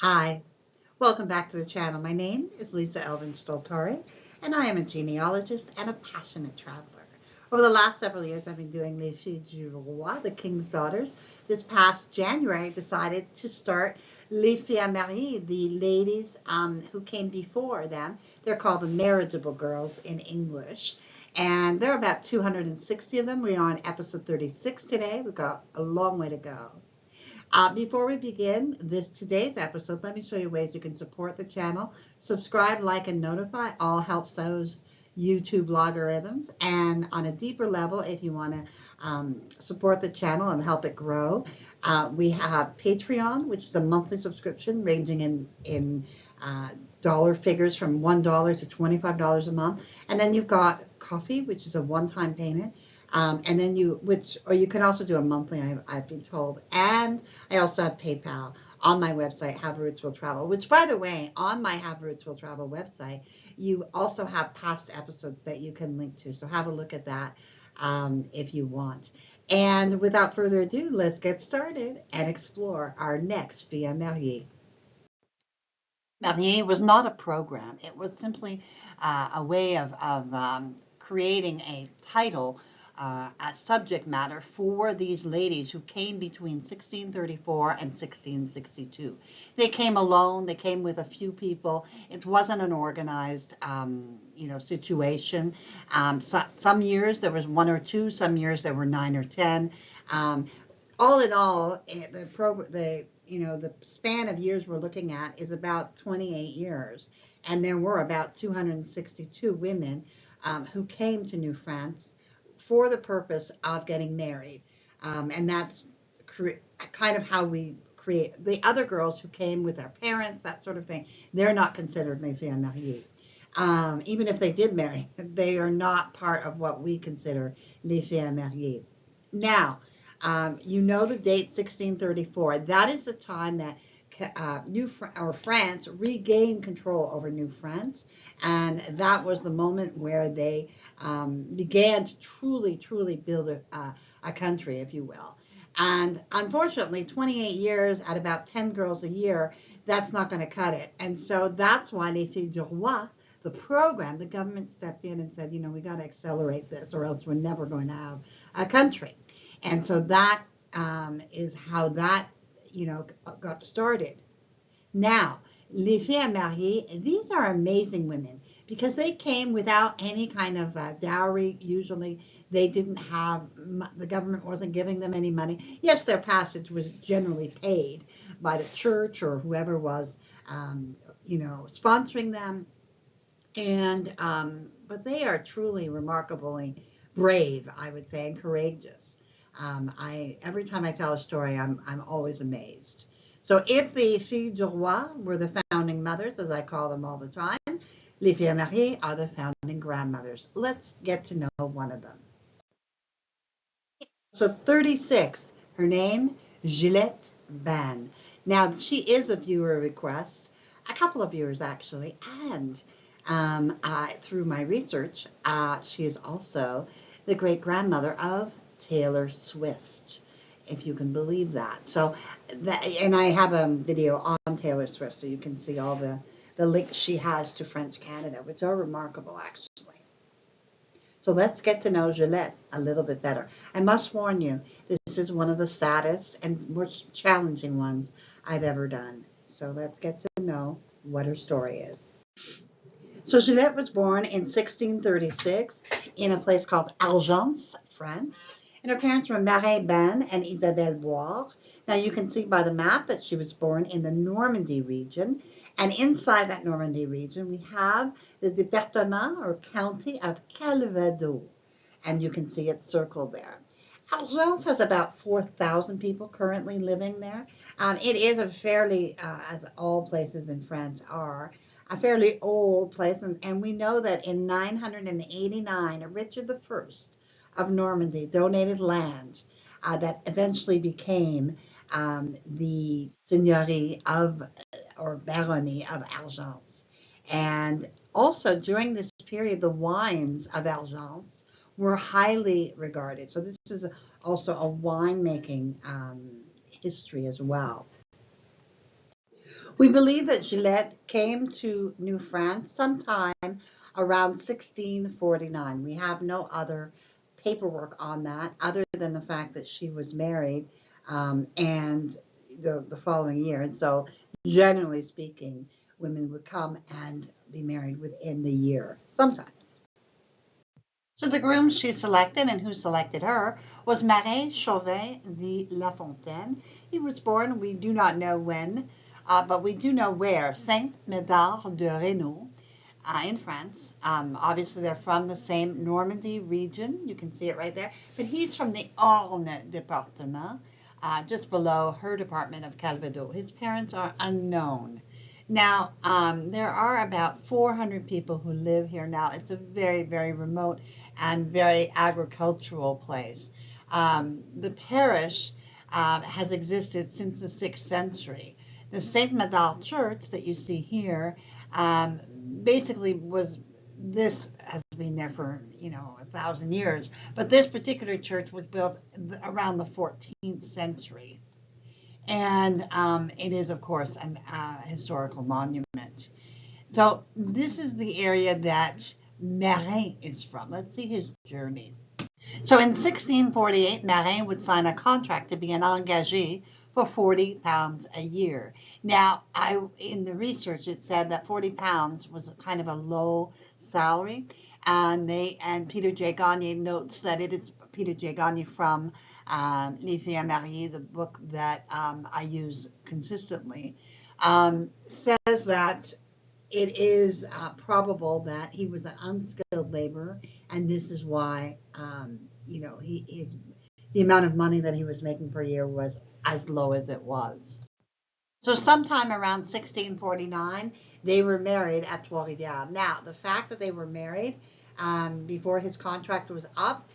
Hi, welcome back to the channel. My name is Lisa Elvin Stoltari, and I am a genealogist and a passionate traveler. Over the last several years, I've been doing Les Filles du Roi, the King's Daughters. This past January, I decided to start Les Filles Mariées, the ladies who came before them. They're called the marriageable girls in English. And there are about 260 of them. We're on episode 36 today. We've got a long way to go. Before we begin today's episode, let me show you ways you can support the channel. Subscribe, like, and notify. All helps those YouTube algorithms. And on a deeper level, if you want to support the channel and help it grow, we have Patreon, which is a monthly subscription ranging in dollar figures from $1 to $25 a month. And then you've got Coffee, which is a one-time payment. And then you can also do a monthly, I've been told. And I also have PayPal on my website, Have Roots Will Travel, which, by the way, on my Have Roots Will Travel website, you also have past episodes that you can link to. So have a look at that if you want. And without further ado, let's get started and explore our next Fille Mariée. Mariée was not a program. It was simply a way of creating a title, a subject matter for these ladies who came between 1634 and 1662. They came alone. They came with a few people. It wasn't an organized, situation. Some years there was one or two. Some years there were 9 or 10. All in all, the span of years we're looking at is about 28 years, and there were about 262 women who came to New France for the purpose of getting married, and that's kind of how we create the other girls who came with their parents, that sort of thing. They're not considered les filles mariées. Even if they did marry, they are not part of what we consider les filles mariées. Now, the date 1634. That is the time that France regained control over New France, and that was the moment where they began to truly build a country, if you will. And unfortunately, 28 years at about 10 girls a year, that's not going to cut it. And so that's why Les Filles du Roi, the program, the government stepped in and said, we got to accelerate this, or else we're never going to have a country. And so that is how that, got started. Now, les filles mariées, these are amazing women because they came without any kind of dowry. Usually they didn't have, the government wasn't giving them any money. Yes, their passage was generally paid by the church or whoever was, sponsoring them. And, but they are truly remarkably brave, I would say, and courageous. Every time I tell a story, I'm always amazed. So if the Filles du Roi were the founding mothers, as I call them all the time, les Filles Mariées are the founding grandmothers. Let's get to know one of them. So 36, her name, Gillette Banne. Now, she is a viewer request, a couple of viewers actually, and through my research, she is also the great-grandmother of Taylor Swift, if you can believe that. So, and I have a video on Taylor Swift, so you can see all the links she has to French Canada, which are remarkable, actually. So let's get to know Gillette a little bit better. I must warn you, this is one of the saddest and most challenging ones I've ever done. So let's get to know what her story is. So Gillette was born in 1636 in a place called Algence, France. And her parents were Marie Banne and Isabelle Boire. Now you can see by the map that she was born in the Normandy region. And inside that Normandy region, we have the département or county of Calvados. And you can see it circled there. Algence has about 4,000 people currently living there. It is a fairly, as all places in France are, a fairly old place. And we know that in 989, Richard I of Normandy donated land that eventually became the seigneurie of, or barony of Algence. And also during this period, the wines of Algence were highly regarded. So this is also a winemaking history as well. We believe that Gillette came to New France sometime around 1649. We have no other paperwork on that other than the fact that she was married and the following year. And so, generally speaking, women would come and be married within the year sometimes. So the groom she selected and who selected her was Marin Chauvet de La Fontaine. He was born, we do not know when, but we do know where, Saint-Médard de Rénaud in France. Obviously, they're from the same Normandy region. You can see it right there. But he's from the Orne department, just below her department of Calvados. His parents are unknown. Now, there are about 400 people who live here now. It's a very, very remote and very agricultural place. The parish has existed since the 6th century. The Saint Médard Church that you see here basically this has been there for, 1,000 years, but this particular church was built around the 14th century. And it is, of course, a historical monument. So this is the area that Marin is from. Let's see his journey. So in 1648, Marin would sign a contract to be an engagé for £40 a year. Now, in the research, it said that £40 was kind of a low salary, and Peter J. Gagne notes that it is Peter J. Gagne from Les Filles Mariées, the book that I use consistently, says that it is probable that he was an unskilled laborer, and this is why, the amount of money that he was making per year was as low as it was. So sometime around 1649, they were married at Trois-Rivières. Now, the fact that they were married before his contract was up,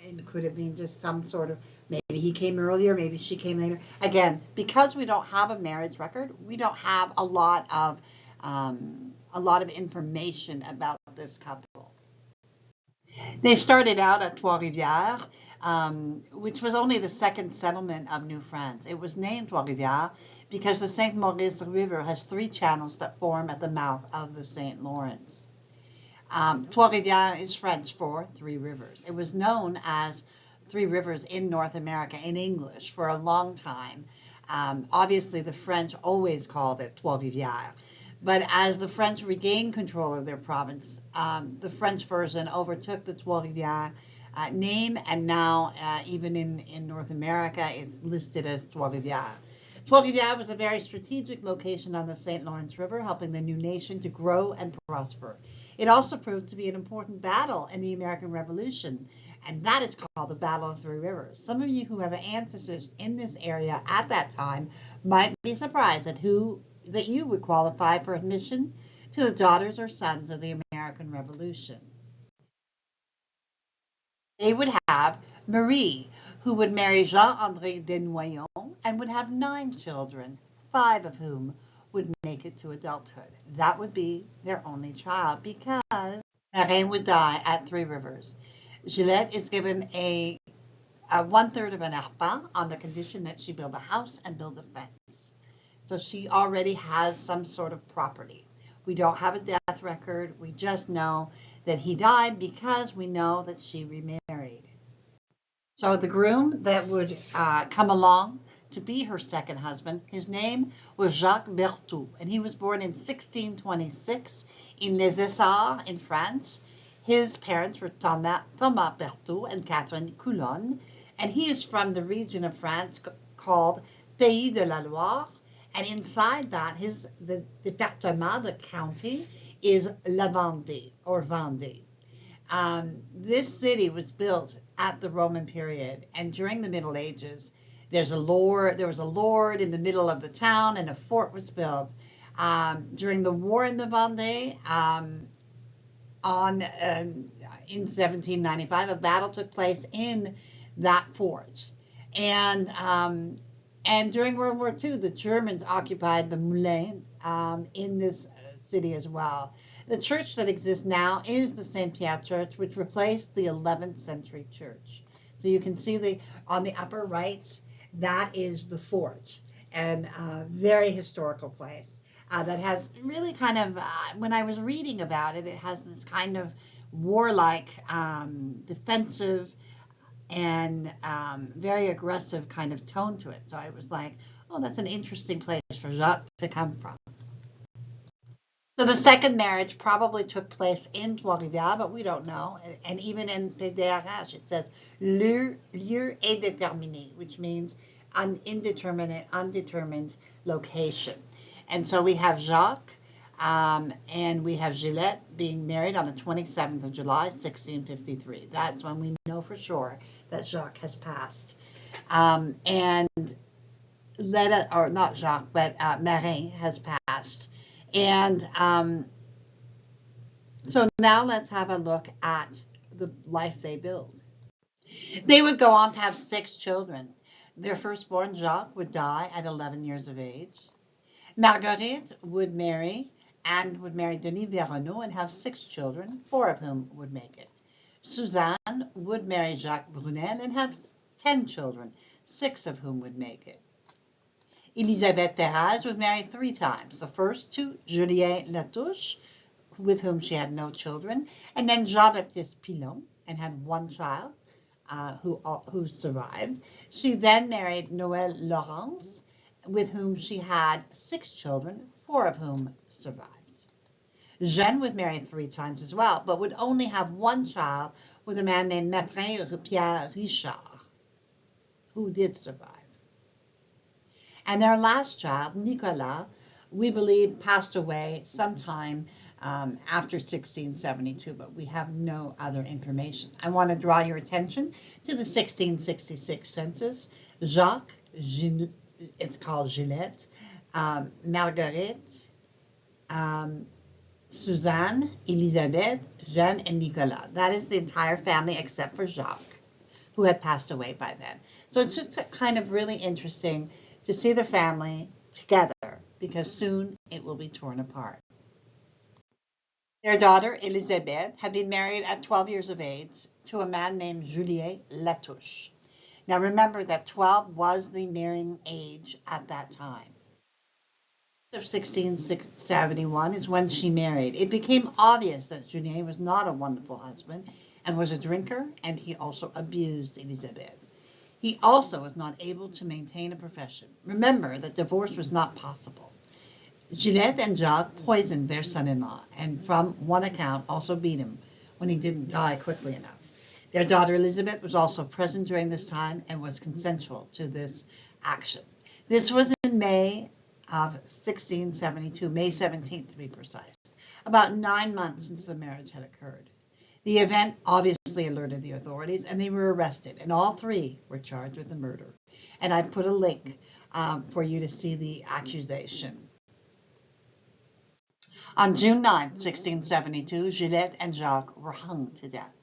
it could have been just some sort of, maybe he came earlier, maybe she came later. Again, because we don't have a marriage record, we don't have a lot of information about this couple. They started out at Trois-Rivières, which was only the second settlement of New France. It was named Trois-Rivières because the St. Maurice River has 3 channels that form at the mouth of the St. Lawrence. Trois-Rivières is French for 3 rivers. It was known as 3 rivers in North America in English for a long time. Obviously, the French always called it Trois-Rivières. But as the French regained control of their province, the French version overtook the Trois-Rivières name, and now even in North America, it's listed as Trois-Rivières. Trois-Rivières was a very strategic location on the St. Lawrence River, helping the new nation to grow and prosper. It also proved to be an important battle in the American Revolution, and that is called the Battle of 3 Rivers. Some of you who have ancestors in this area at that time might be surprised that you would qualify for admission to the daughters or sons of the American Revolution. They would have Marie, who would marry Jean-André Desnoyons and would have 9 children, 5 of whom would make it to adulthood. That would be their only child because Marin would die at 3 Rivers. Gillette is given a 1/3 of an arpent on the condition that she build a house and build a fence. So she already has some sort of property. We don't have a death record. We just know that he died because we know that she remarried. So the groom that would come along to be her second husband, his name was Jacques Berthoud, and he was born in 1626 in Les Essarts in France. His parents were Thomas Berthoud and Catherine Coulon, and he is from the region of France called Pays de la Loire. And inside that, the département, the county, is La Vendée or Vendée. This city was built at the Roman period, and during the Middle Ages, there was a lord in the middle of the town, and a fort was built. During the war in the Vendée, in 1795, a battle took place in that fort, and during World War II, the Germans occupied the Moulin in this city as well. The church that exists now is the St. Pierre Church, which replaced the 11th century church. So you can see on the upper right, that is the fort, and a very historical place. that has really kind of, when I was reading about it, it has this kind of warlike, defensive, and very aggressive kind of tone to it. So I was like, oh, that's an interesting place for Jacques to come from. So the second marriage probably took place in Trois-Rivières, but we don't know. And even in PDRH, it says lieu est déterminé, which means undetermined location. And so we have Jacques and we have Gillette being married on the 27th of July, 1653. That's when we know for sure that Jacques has passed. And or not Jacques, but Marin has passed. And so now let's have a look at the life they build. They would go on to have 6 children. Their firstborn, Jacques, would die at 11 years of age. Marguerite would marry Denis Véronneau and have 6 children, 4 of whom would make it. Suzanne would marry Jacques Brunel and have 10 children, 6 of whom would make it. Elisabeth Thérèse was married 3 times, the first to Julien Latouche, with whom she had no children, and then Jean-Baptiste Pilon, and had 1 child who survived. She then married Noël Laurence, with whom she had 6 children, 4 of whom survived. Jeanne was married 3 times as well, but would only have 1 child with a man named Martin Pierre Richard, who did survive. And their last child, Nicolas, we believe passed away sometime after 1672, but we have no other information. I want to draw your attention to the 1666 census. Jacques, it's called Gillette, Marguerite, Suzanne, Elisabeth, Jeanne, and Nicolas. That is the entire family except for Jacques, who had passed away by then. So it's just kind of really interesting to see the family together, because soon it will be torn apart. Their daughter, Elisabeth, had been married at 12 years of age to a man named Julien Latouche. Now remember that 12 was the marrying age at that time. Of 1671 is when she married. It became obvious that Julien was not a wonderful husband and was a drinker, and he also abused Elisabeth. He also was not able to maintain a profession. Remember that divorce was not possible. Gillette and Jacques poisoned their son-in-law, and from one account also beat him when he didn't die quickly enough. Their daughter Elizabeth was also present during this time and was consensual to this action. This was in May of 1672, May 17th to be precise, about 9 months since the marriage had occurred. The event obviously alerted the authorities, and they were arrested, and all 3 were charged with the murder. And I put a link for you to see the accusation. On June 9, 1672, Gillette and Jacques were hung to death.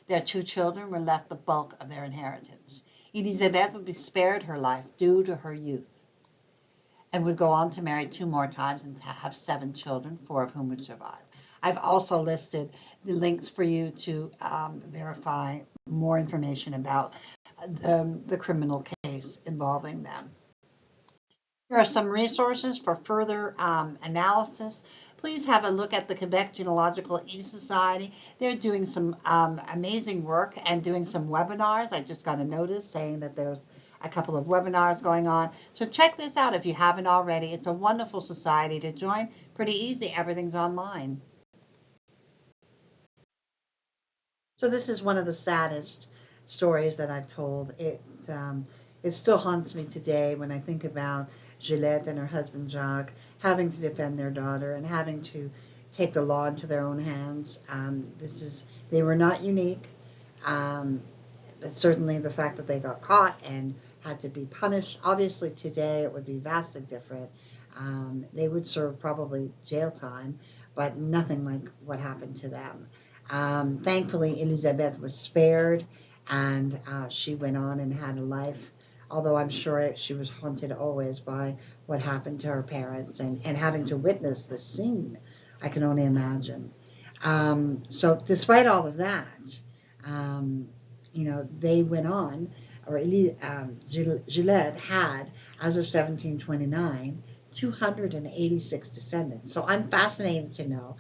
Their 2 children were left the bulk of their inheritance. Elisabeth would be spared her life due to her youth, and would go on to marry 2 more times and have 7 children, 4 of whom would survive. I've also listed the links for you to verify more information about the criminal case involving them. Here are some resources for further analysis. Please have a look at the Quebec Genealogical E-Society. They're doing some amazing work and doing some webinars. I just got a notice saying that there's a couple of webinars going on. So check this out if you haven't already. It's a wonderful society to join. Pretty easy. Everything's online. So this is one of the saddest stories that I've told. It still haunts me today when I think about Gillette and her husband Jacques having to defend their daughter and having to take the law into their own hands. They were not unique, but certainly the fact that they got caught and had to be punished. Obviously today it would be vastly different. They would serve probably jail time, but nothing like what happened to them. Thankfully, Elisabeth was spared, and she went on and had a life, although I'm sure she was haunted always by what happened to her parents and having to witness the scene. I can only imagine. So despite all of that, they went on, or Gillette had, as of 1729, 286 descendants. So I'm fascinated to know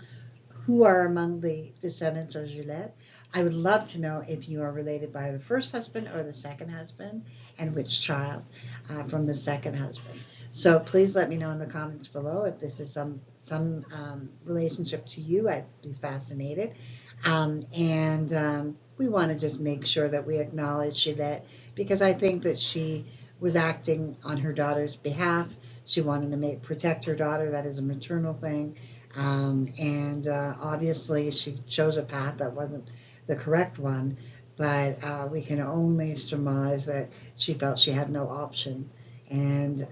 who are among the descendants of Gillette. I would love to know if you are related by the first husband or the second husband, and which child from the second husband. So please let me know in the comments below if this is some relationship to you. I'd be fascinated. And we want to just make sure that we acknowledge Gillette, because I think that she was acting on her daughter's behalf. She wanted to protect her daughter. That is a maternal thing. And obviously she chose a path that wasn't the correct one, but we can only surmise that she felt she had no option. And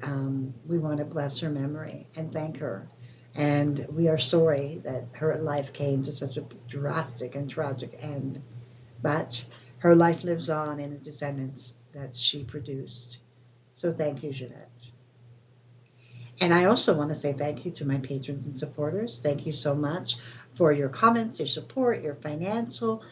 we want to bless her memory and thank her. And we are sorry that her life came to such a drastic and tragic end. But her life lives on in the descendants that she produced. So thank you, Jeanette. And I also want to say thank you to my patrons and supporters. Thank you so much for your comments, your support, your financial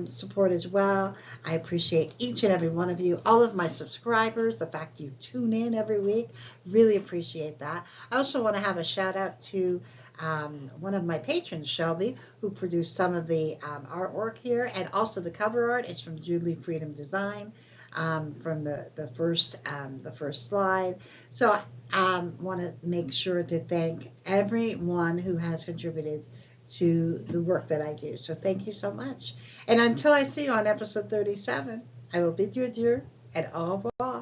support as well. I appreciate each and every one of you, all of my subscribers, the fact you tune in every week. Really appreciate that. I also want to have a shout out to one of my patrons, Shelby, who produced some of the artwork here, and also the cover art is from Jubilee Freedom Design. From the first slide. So I want to make sure to thank everyone who has contributed to the work that I do. So thank you so much. And until I see you on episode 37, I will bid you adieu and au revoir.